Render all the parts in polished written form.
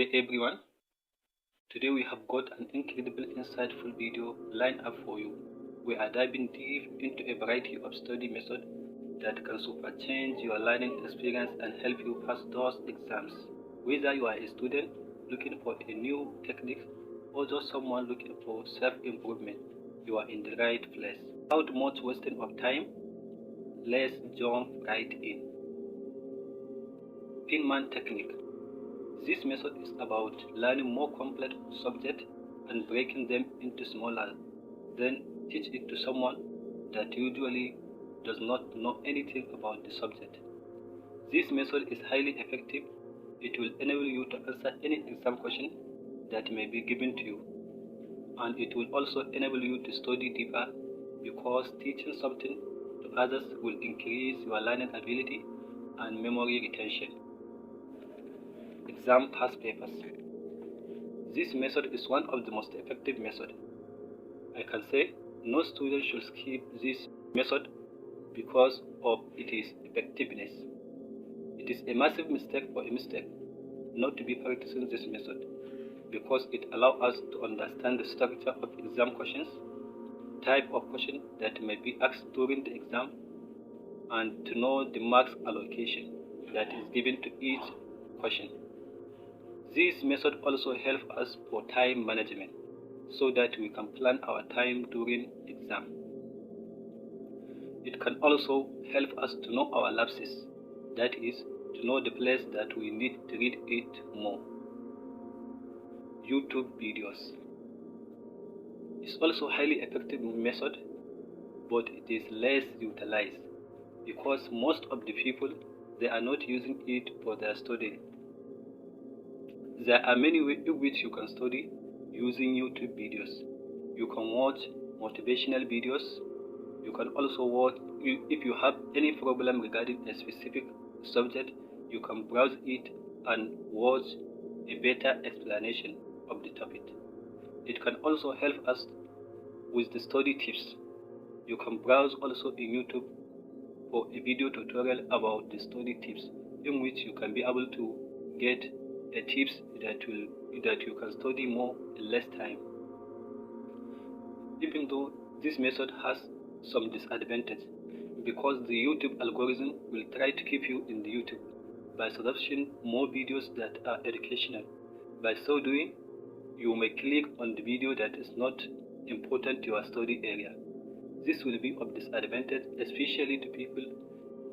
Good day everyone. Today we have got an incredible insightful video lined up for you. We are diving deep into a variety of study methods that can superchange your learning experience and help you pass those exams. Whether you are a student looking for a new technique or just someone looking for self-improvement, you are in the right place. Without much wasting of time, let's jump right in. Pinman technique. This method is about learning more complex subjects and breaking them into smaller, then teach it to someone that usually does not know anything about the subject. This method is highly effective. It will enable you to answer any exam question that may be given to you, and it will also enable you to study deeper because teaching something to others will increase your learning ability and memory retention. Exam past papers. This method is one of the most effective methods. I can say no student should skip this method because of its effectiveness. It is a massive mistake not to be practicing this method because it allows us to understand the structure of exam questions, type of question that may be asked during the exam, and to know the marks allocation that is given to each question. This method also helps us for time management so that we can plan our time during exam. It can also help us to know our lapses, that is, to know the place that we need to read it more. YouTube videos. It's also a highly effective method, but it is less utilized because most of the people, they are not using it for their studying. There are many ways in which you can study using YouTube videos. You can watch motivational videos. You can also watch, if you have any problem regarding a specific subject, you can browse it and watch a better explanation of the topic. It can also help us with the study tips. You can browse also in YouTube for a video tutorial about the study tips in which you can be able to get tips that you can study more in less time. Even though this method has some disadvantages because the YouTube algorithm will try to keep you in the YouTube by suggesting more videos that are educational. By so doing, you may click on the video that is not important to your study area. This will be of disadvantage, especially to people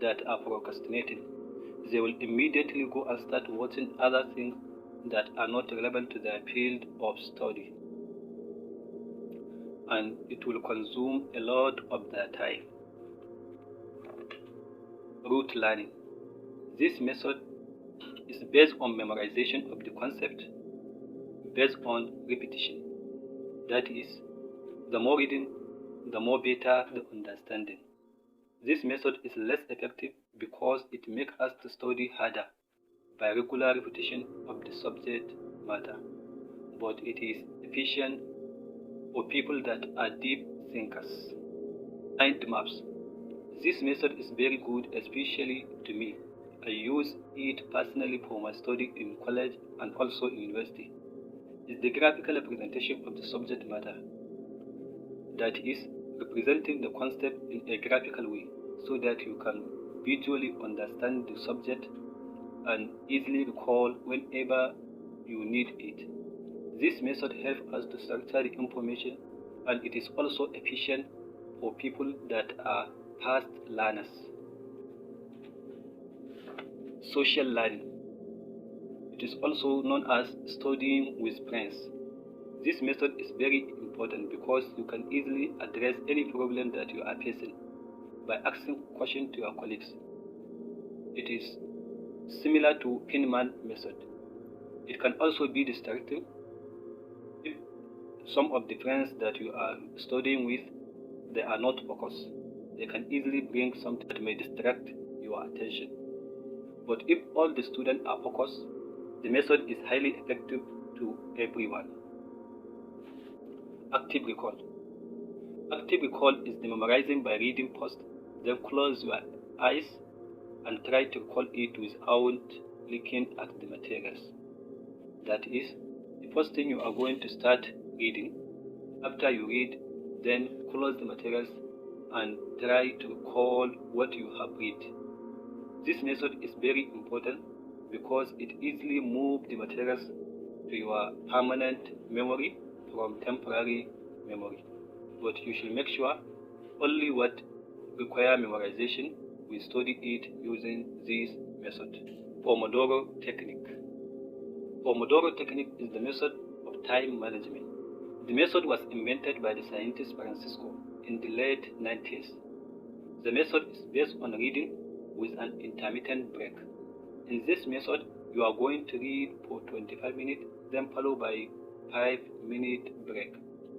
that are procrastinating. They will immediately go and start watching other things that are not relevant to their field of study, and it will consume a lot of their time. Rote learning. This method is based on memorization of the concept based on repetition. That is, the more reading, the more better the understanding. This method is less effective because it makes us to study harder by regular repetition of the subject matter, but it is efficient for people that are deep thinkers. Mind maps. This method is very good, especially to me. I use it personally for my study in college and also in university. It's the graphical representation of the subject matter, that is, representing the concept in a graphical way so that you can visually understand the subject and easily recall whenever you need it. This method helps us to structure the information, and it is also efficient for people that are fast learners. Social learning. It is also known as studying with friends. This method is very important because you can easily address any problem that you are facing by asking questions to your colleagues. It is similar to Pinman method. It can also be distracting if some of the friends that you are studying with, they are not focused. They can easily bring something that may distract your attention. But if all the students are focused, the method is highly effective to everyone. Active recall. Active recall is the memorizing by reading first, then close your eyes and try to recall it without looking at the materials. That is, the first thing you are going to start reading. After you read, then close the materials and try to recall what you have read. This method is very important because it easily moves the materials to your permanent memory from temporary memory. But you should make sure only what require memorization, we study it using this method. Pomodoro technique. Pomodoro technique is the method of time management. The method was invented by the scientist Francisco in the late 90s. The method is based on reading with an intermittent break. In this method, you are going to read for 25 minutes, then followed by 5-minute break.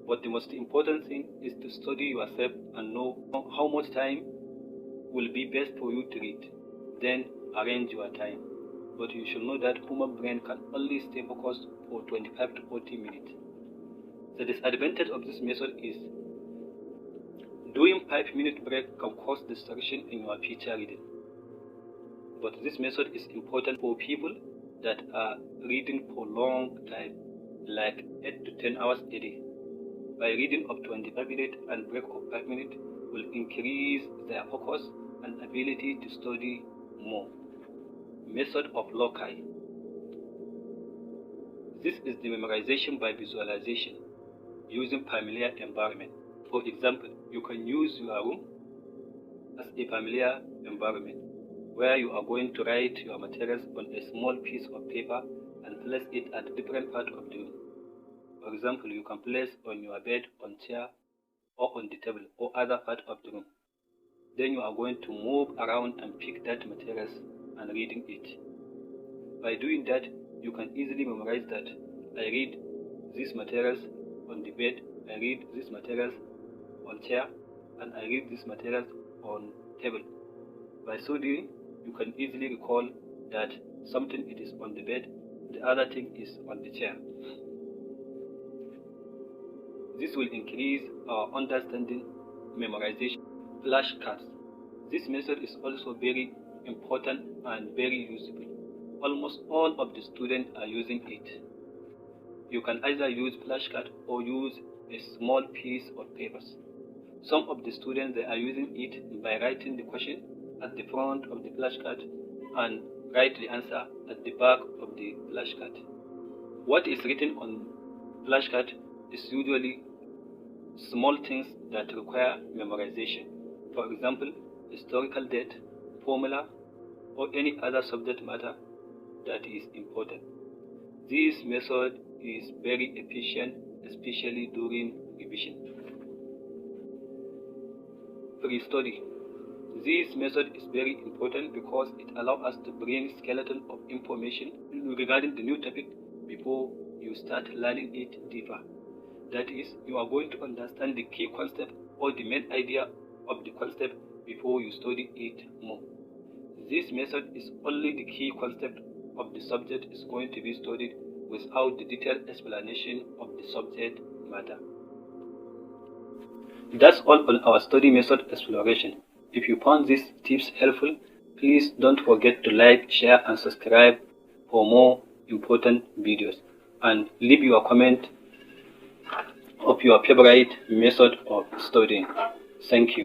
But the most important thing is to study yourself and know how much time will be best for you to read. Then arrange your time. But you should know that human brain can only stay focused for 25 to 40 minutes. The disadvantage of this method is doing 5-minute break can cause distraction in your future reading. But this method is important for people that are reading for long time, like 8 to 10 hours a day. By reading of 25 minutes and break of 5 minutes will increase their focus and ability to study more. Method of loci. This is the memorization by visualization using familiar environment. For example, you can use your room as a familiar environment where you are going to write your materials on a small piece of paper and place it at different parts of the room. For example, you can place on your bed, on chair, or on the table, or other part of the room. Then you are going to move around and pick that materials and reading it. By doing that, you can easily memorize that I read these materials on the bed, I read these materials on chair, and I read these materials on table. By so doing, you can easily recall that something it is on the bed, the other thing is on the chair. This will increase our understanding, memorization. Flashcards. This method is also very important and very useful. Almost all of the students are using it. You can either use flashcard or use a small piece of papers. Some of the students they are using it by writing the question at the front of the flashcard and write the answer at the back of the flashcard. What is written on flashcard is usually small things that require memorization. For example, historical date, formula, or any other subject matter that is important. This method is very efficient, especially during revision. Pre-study. This method is very important because it allows us to bring a skeleton of information regarding the new topic before you start learning it deeper. That is, you are going to understand the key concept or the main idea of the concept before you study it more. This method is only the key concept of the subject is going to be studied without the detailed explanation of the subject matter. That's all on our study method exploration. If you found these tips helpful, please don't forget to like, share and subscribe for more important videos, and leave your comment of your favorite method of studying. Thank you.